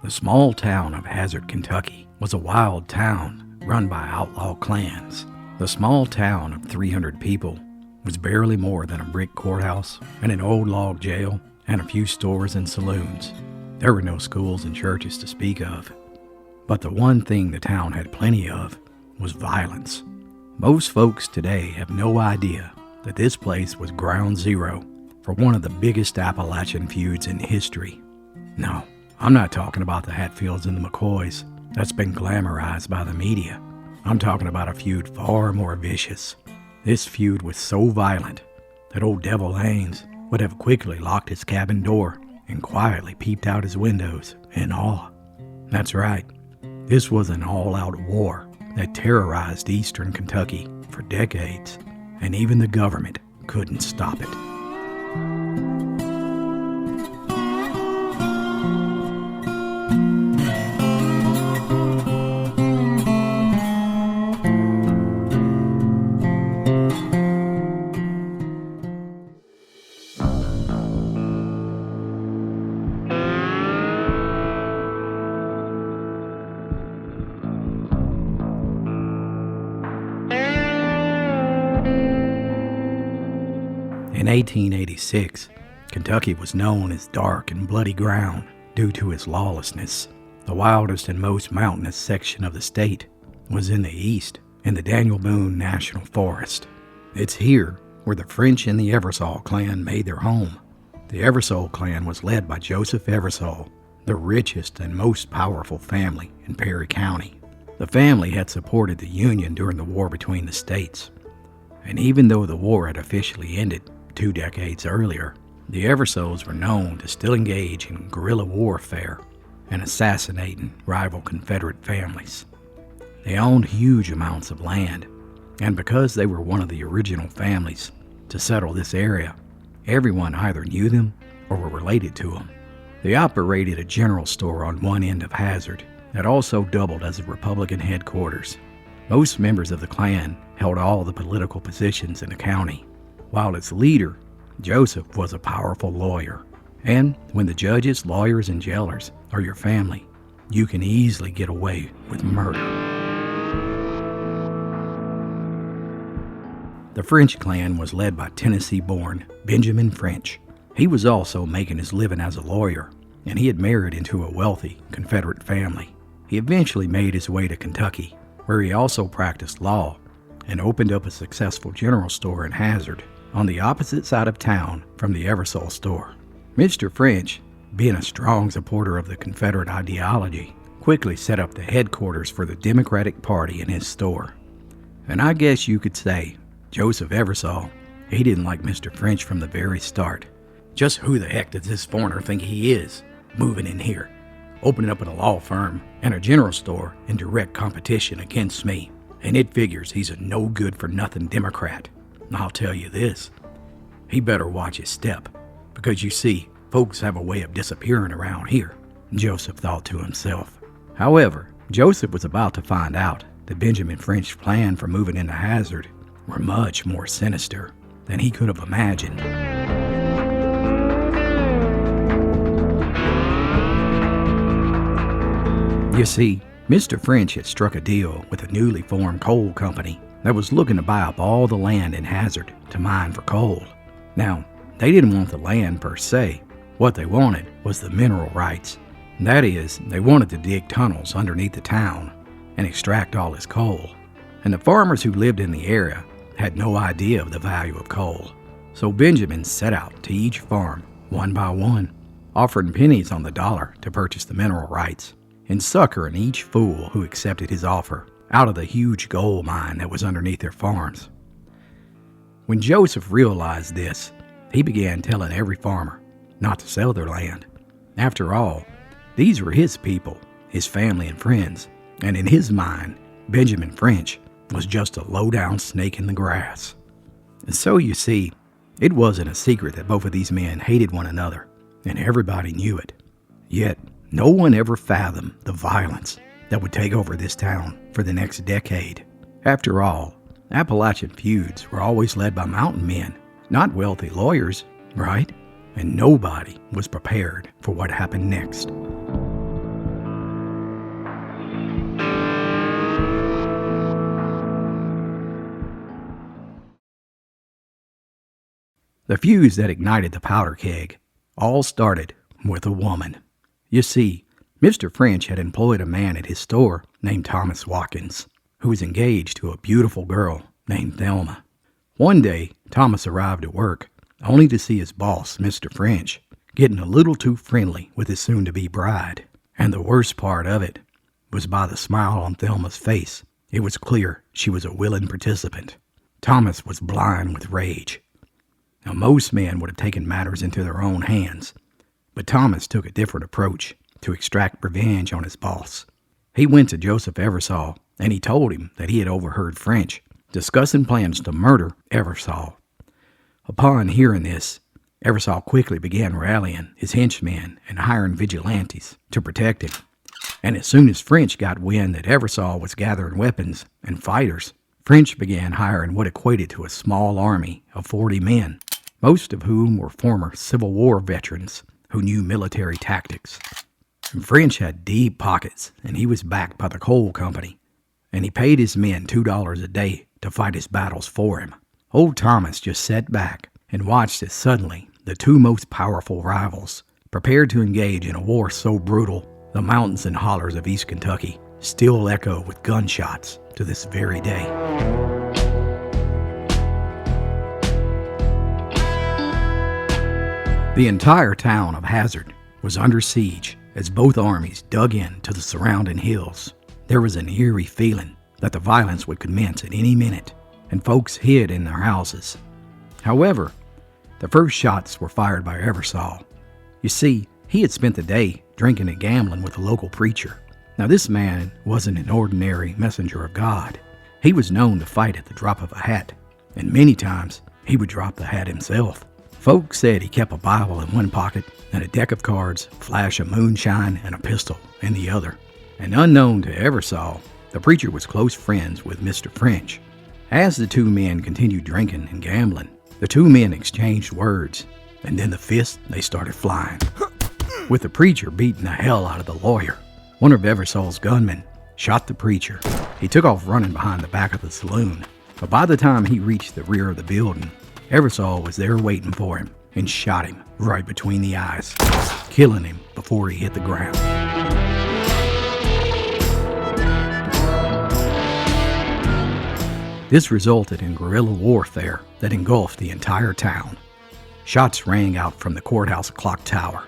The small town of Hazard, Kentucky was a wild town run by outlaw clans. The small town of 300 people was barely more than a brick courthouse and an old log jail and a few stores and saloons. There were no schools and churches to speak of. But the one thing the town had plenty of was violence. Most folks today have no idea that this place was ground zero for one of the biggest Appalachian feuds in history. No, I'm not talking about the Hatfields and the McCoys. That's been glamorized by the media. I'm talking about a feud far more vicious. This feud was so violent that old Devil Haynes would have quickly locked his cabin door and quietly peeped out his windows in awe. That's right, this was an all-out war that terrorized eastern Kentucky for decades, and even the government couldn't stop it. In 1886, Kentucky was known as dark and bloody ground due to its lawlessness. The wildest and most mountainous section of the state was in the east, in the Daniel Boone National Forest. It's here where the French and the Eversole clan made their home. The Eversole clan was led by Joseph Eversole, the richest and most powerful family in Perry County. The family had supported the Union during the war between the states. And even though the war had officially ended 2 decades earlier, the Eversoles were known to still engage in guerrilla warfare and assassinating rival Confederate families. They owned huge amounts of land, and because they were one of the original families to settle this area, everyone either knew them or were related to them. They operated a general store on one end of Hazard that also doubled as a Republican headquarters. Most members of the clan held all the political positions in the county, while its leader, Joseph, was a powerful lawyer. And when the judges, lawyers, and jailers are your family, you can easily get away with murder. The French clan was led by Tennessee-born Benjamin French. He was also making his living as a lawyer, and he had married into a wealthy Confederate family. He eventually made his way to Kentucky, where he also practiced law and opened up a successful general store in Hazard, on the opposite side of town from the Eversole store. Mr. French, being a strong supporter of the Confederate ideology, quickly set up the headquarters for the Democratic Party in his store. And I guess you could say Joseph Eversole, he didn't like Mr. French from the very start. Just who the heck does this foreigner think he is, moving in here, opening up a law firm and a general store in direct competition against me? And it figures he's a no-good-for-nothing Democrat. I'll tell you this, he better watch his step, because you see, folks have a way of disappearing around here, Joseph thought to himself. However, Joseph was about to find out that Benjamin French's plan for moving into Hazard were much more sinister than he could have imagined. You see, Mr. French had struck a deal with a newly formed coal company that was looking to buy up all the land in Hazard to mine for coal. Now, they didn't want the land per se. What they wanted was the mineral rights. That is, they wanted to dig tunnels underneath the town and extract all its coal. And the farmers who lived in the area had no idea of the value of coal. So Benjamin set out to each farm, one by one, offering pennies on the dollar to purchase the mineral rights, and suckering each fool who accepted his offer out of the huge gold mine that was underneath their farms. When Joseph realized this, he began telling every farmer not to sell their land. After all, these were his people, his family and friends, and in his mind, Benjamin French was just a low-down snake in the grass. And so you see, it wasn't a secret that both of these men hated one another, and everybody knew it. Yet, no one ever fathomed the violence that would take over this town for the next decade. After all, Appalachian feuds were always led by mountain men, not wealthy lawyers, right? And nobody was prepared for what happened next. The fuse that ignited the powder keg all started with a woman. You see, Mr. French had employed a man at his store named Thomas Watkins, who was engaged to a beautiful girl named Thelma. One day, Thomas arrived at work, only to see his boss, Mr. French, getting a little too friendly with his soon-to-be bride. And the worst part of it was by the smile on Thelma's face, it was clear she was a willing participant. Thomas was blind with rage. Now, most men would have taken matters into their own hands, but Thomas took a different approach to extract revenge on his boss. He went to Joseph Eversole, and he told him that he had overheard French discussing plans to murder Eversole. Upon hearing this, Eversole quickly began rallying his henchmen and hiring vigilantes to protect him. And as soon as French got wind that Eversole was gathering weapons and fighters, French began hiring what equated to a small army of 40 men, most of whom were former Civil War veterans who knew military tactics. And French had deep pockets, and he was backed by the coal company, and he paid his men $2 a day to fight his battles for him. Old Thomas just sat back and watched as suddenly the two most powerful rivals prepared to engage in a war so brutal the mountains and hollers of East Kentucky still echo with gunshots to this very day. The entire town of Hazard was under siege as both armies dug into the surrounding hills. There was an eerie feeling that the violence would commence at any minute, and folks hid in their houses. However, the first shots were fired by Eversole. You see, he had spent the day drinking and gambling with a local preacher. Now, this man wasn't an ordinary messenger of God. He was known to fight at the drop of a hat, and many times he would drop the hat himself. Folks said he kept a Bible in one pocket and a deck of cards, a flash of moonshine, and a pistol in the other. And unknown to Eversole, the preacher was close friends with Mr. French. As the two men continued drinking and gambling, the two men exchanged words, and then the fists, they started flying. With the preacher beating the hell out of the lawyer, one of Eversole's gunmen shot the preacher. He took off running behind the back of the saloon, but by the time he reached the rear of the building, Eversole was there waiting for him and shot him right between the eyes, killing him before he hit the ground. This resulted in guerrilla warfare that engulfed the entire town. Shots rang out from the courthouse clock tower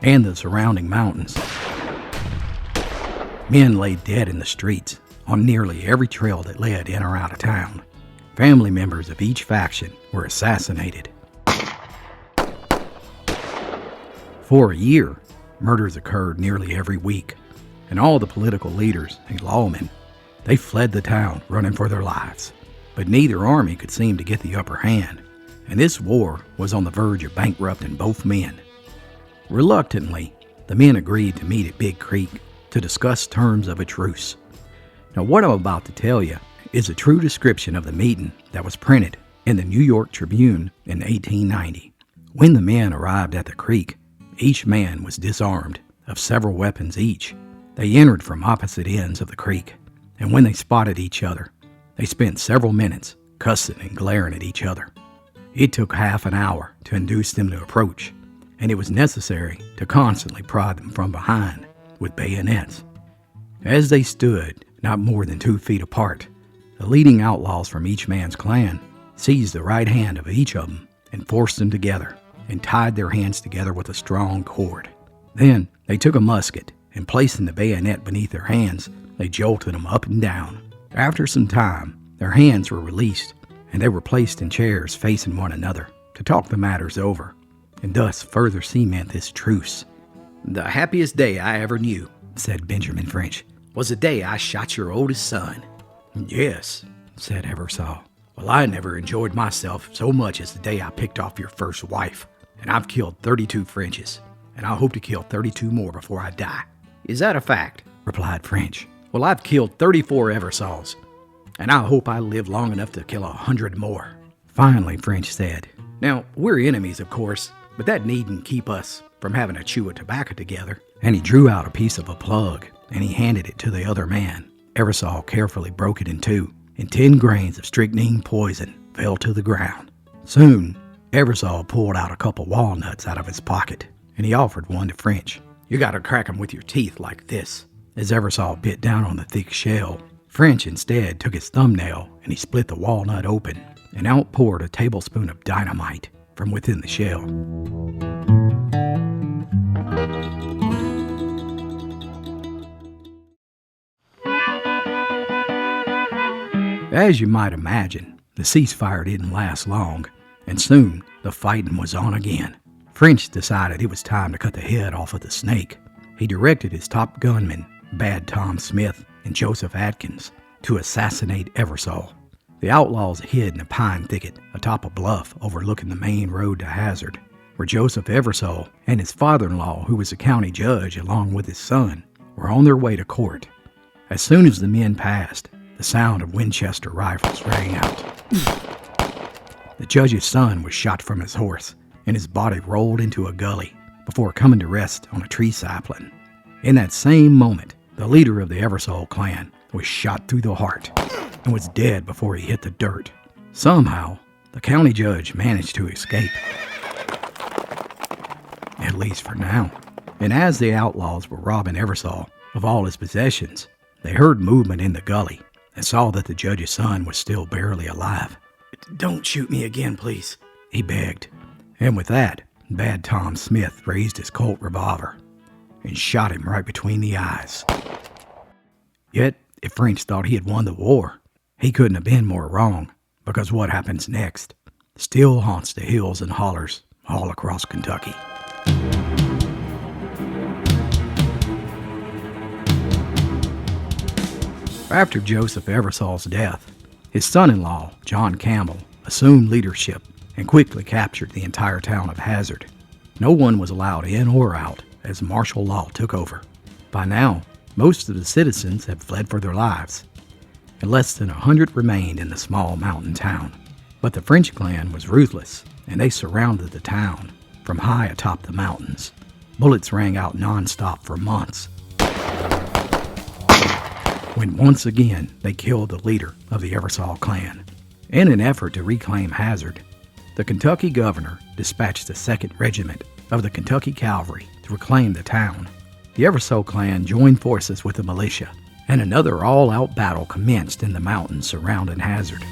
and the surrounding mountains. Men lay dead in the streets on nearly every trail that led in or out of town. Family members of each faction were assassinated. For a year, murders occurred nearly every week, and all the political leaders and lawmen, they fled the town running for their lives. But neither army could seem to get the upper hand, and this war was on the verge of bankrupting both men. Reluctantly, the men agreed to meet at Big Creek to discuss terms of a truce. Now, what I'm about to tell you is a true description of the meeting that was printed in the New York Tribune in 1890. When the men arrived at the creek, each man was disarmed of several weapons each. They entered from opposite ends of the creek, and when they spotted each other, they spent several minutes cussing and glaring at each other. It took half an hour to induce them to approach, and it was necessary to constantly prod them from behind with bayonets. As they stood not more than 2 feet apart, the leading outlaws from each man's clan seized the right hand of each of them and forced them together and tied their hands together with a strong cord. Then they took a musket and, placing the bayonet beneath their hands, they jolted them up and down. After some time, their hands were released and they were placed in chairs facing one another to talk the matters over and thus further cement this truce. "The happiest day I ever knew," said Benjamin French, "was the day I shot your oldest son." "Yes," said Eversole. "Well, I never enjoyed myself so much as the day I picked off your first wife. And I've killed 32 Frenches, and I hope to kill 32 more before I die." "Is that a fact?" replied French. "Well, I've killed 34 Eversoles, and I hope I live long enough to kill 100 more." Finally, French said, "Now, we're enemies, of course, but that needn't keep us from having a chew of tobacco together." And he drew out a piece of a plug, and he handed it to the other man. Eversole carefully broke it in two, and 10 grains of strychnine poison fell to the ground. Soon, Eversole pulled out a couple walnuts out of his pocket, and he offered one to French. "You gotta crack 'em with your teeth like this." As Eversole bit down on the thick shell, French instead took his thumbnail and he split the walnut open and out poured a tablespoon of dynamite from within the shell. As you might imagine, the ceasefire didn't last long, and soon the fighting was on again. French decided it was time to cut the head off of the snake. He directed his top gunmen, Bad Tom Smith and Joseph Atkins, to assassinate Eversole. The outlaws hid in a pine thicket atop a bluff overlooking the main road to Hazard, where Joseph Eversole and his father-in-law, who was a county judge along with his son, were on their way to court. As soon as the men passed, the sound of Winchester rifles rang out. The judge's son was shot from his horse, and his body rolled into a gully before coming to rest on a tree sapling. In that same moment, the leader of the Eversole clan was shot through the heart and was dead before he hit the dirt. Somehow, the county judge managed to escape. At least for now. And as the outlaws were robbing Eversole of all his possessions, they heard movement in the gully and saw that the judge's son was still barely alive. "Don't shoot me again, please," he begged. And with that, Bad Tom Smith raised his Colt revolver and shot him right between the eyes. Yet, if French thought he had won the war, he couldn't have been more wrong, because what happens next still haunts the hills and hollers all across Kentucky. After Joseph Eversole's death, his son-in-law, John Campbell, assumed leadership and quickly captured the entire town of Hazard. No one was allowed in or out as martial law took over. By now, most of the citizens had fled for their lives, and less than 100 remained in the small mountain town. But the French clan was ruthless, and they surrounded the town from high atop the mountains. Bullets rang out non-stop for months, when once again they killed the leader of the Eversole clan. In an effort to reclaim Hazard, the Kentucky governor dispatched the 2nd Regiment of the Kentucky Cavalry to reclaim the town. The Eversole clan joined forces with the militia, and another all-out battle commenced in the mountains surrounding Hazard.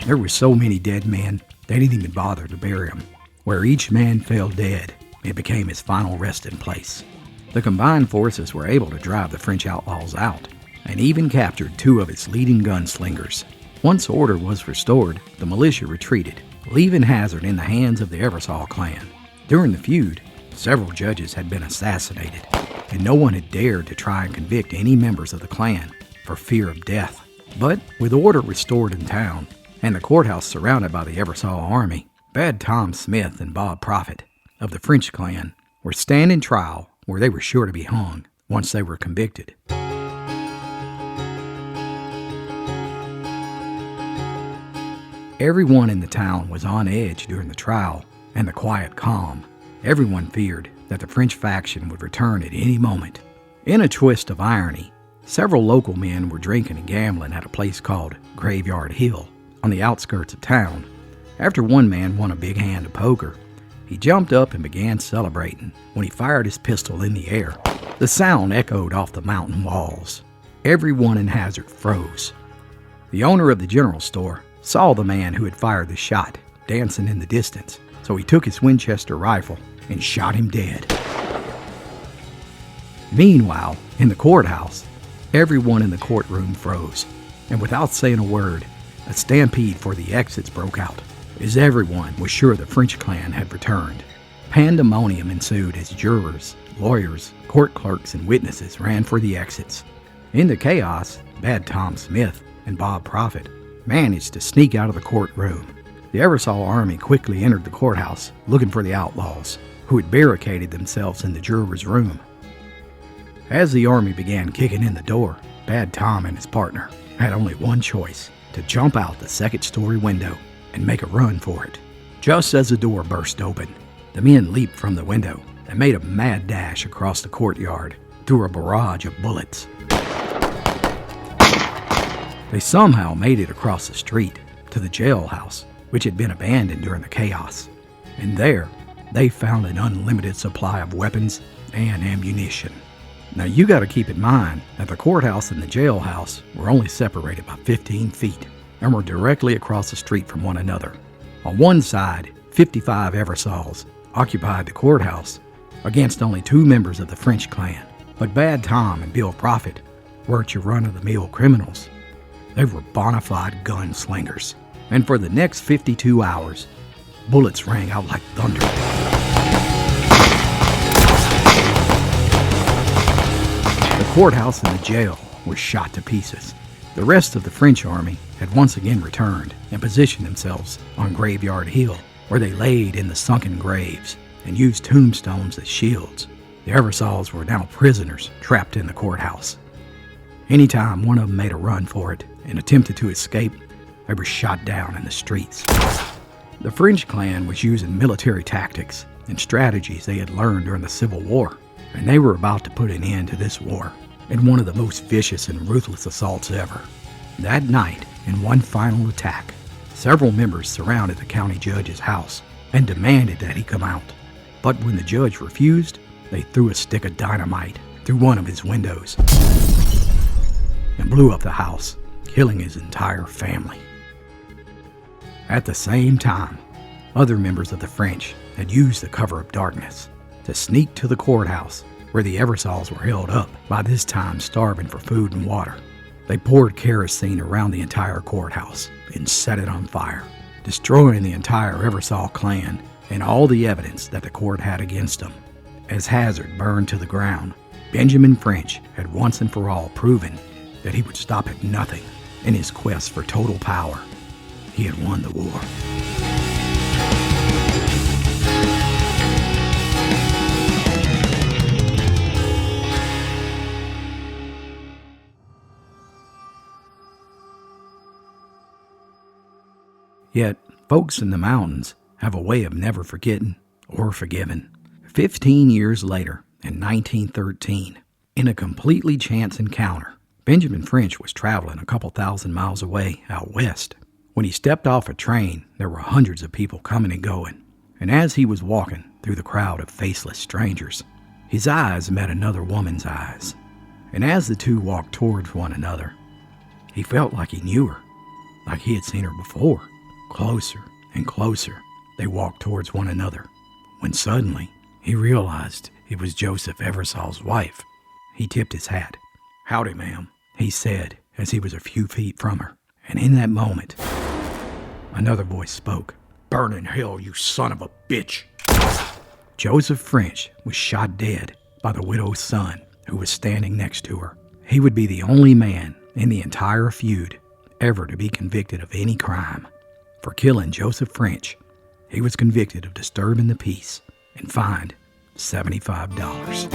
There were so many dead men, they didn't even bother to bury them. Where each man fell dead, it became his final resting place. The combined forces were able to drive the French outlaws out, and even captured 2 of its leading gunslingers. Once order was restored, the militia retreated, leaving Hazard in the hands of the Eversole clan. During the feud, several judges had been assassinated, and no one had dared to try and convict any members of the clan for fear of death. But with order restored in town, and the courthouse surrounded by the Eversole army, Bad Tom Smith and Bob Prophet of the French clan were standing trial where they were sure to be hung once they were convicted. Everyone in the town was on edge during the trial and the quiet calm. Everyone feared that the French faction would return at any moment. In a twist of irony, several local men were drinking and gambling at a place called Graveyard Hill on the outskirts of town. After one man won a big hand of poker, he jumped up and began celebrating when he fired his pistol in the air. The sound echoed off the mountain walls. Everyone in Hazard froze. The owner of the general store saw the man who had fired the shot dancing in the distance, so he took his Winchester rifle and shot him dead. Meanwhile, in the courthouse, everyone in the courtroom froze, and without saying a word, a stampede for the exits broke out, as everyone was sure the French clan had returned. Pandemonium ensued as jurors, lawyers, court clerks, and witnesses ran for the exits. In the chaos, Bad Tom Smith and Bob Prophet managed to sneak out of the courtroom. The Eversole army quickly entered the courthouse looking for the outlaws, who had barricaded themselves in the jurors' room. As the army began kicking in the door, Bad Tom and his partner had only one choice: to jump out the second-story window and make a run for it. Just as the door burst open, the men leaped from the window and made a mad dash across the courtyard through a barrage of bullets. They somehow made it across the street to the jailhouse, which had been abandoned during the chaos. And there, they found an unlimited supply of weapons and ammunition. Now you got to keep in mind that the courthouse and the jailhouse were only separated by 15 feet and were directly across the street from one another. On one side, 55 Eversoles occupied the courthouse against only 2 members of the French clan. But Bad Tom and Bill Prophet weren't your run-of-the-mill criminals. They were bona fide gunslingers. And for the next 52 hours, bullets rang out like thunder. The courthouse and the jail were shot to pieces. The rest of the French army had once again returned and positioned themselves on Graveyard Hill, where they laid in the sunken graves and used tombstones as shields. The Eversoles were now prisoners trapped in the courthouse. Anytime one of them made a run for it and attempted to escape, they were shot down in the streets. The French clan was using military tactics and strategies they had learned during the Civil War, and they were about to put an end to this war in one of the most vicious and ruthless assaults ever. That night, in one final attack, several members surrounded the county judge's house and demanded that he come out. But when the judge refused, they threw a stick of dynamite through one of his windows and blew up the house, killing his entire family. At the same time, other members of the French had used the cover of darkness to sneak to the courthouse where the Eversoles were held up, by this time starving for food and water. They poured kerosene around the entire courthouse and set it on fire, destroying the entire Eversole clan and all the evidence that the court had against them. As Hazard burned to the ground, Benjamin French had once and for all proven that he would stop at nothing in his quest for total power. He had won the war. Yet, folks in the mountains have a way of never forgetting or forgiving. 15 years later, in 1913, in a completely chance encounter, Benjamin French was traveling a couple thousand miles away out west. When he stepped off a train, there were hundreds of people coming and going. And as he was walking through the crowd of faceless strangers, his eyes met another woman's eyes. And as the two walked towards one another, he felt like he knew her, like he had seen her before. Closer and closer, they walked towards one another, when suddenly he realized it was Joseph Eversole's wife. He tipped his hat. "Howdy, ma'am," he said as he was a few feet from her. And in that moment, another voice spoke. "Burn in hell, you son of a bitch." Joseph French was shot dead by the widow's son, who was standing next to her. He would be the only man in the entire feud ever to be convicted of any crime. For killing Joseph French, he was convicted of disturbing the peace and fined $75.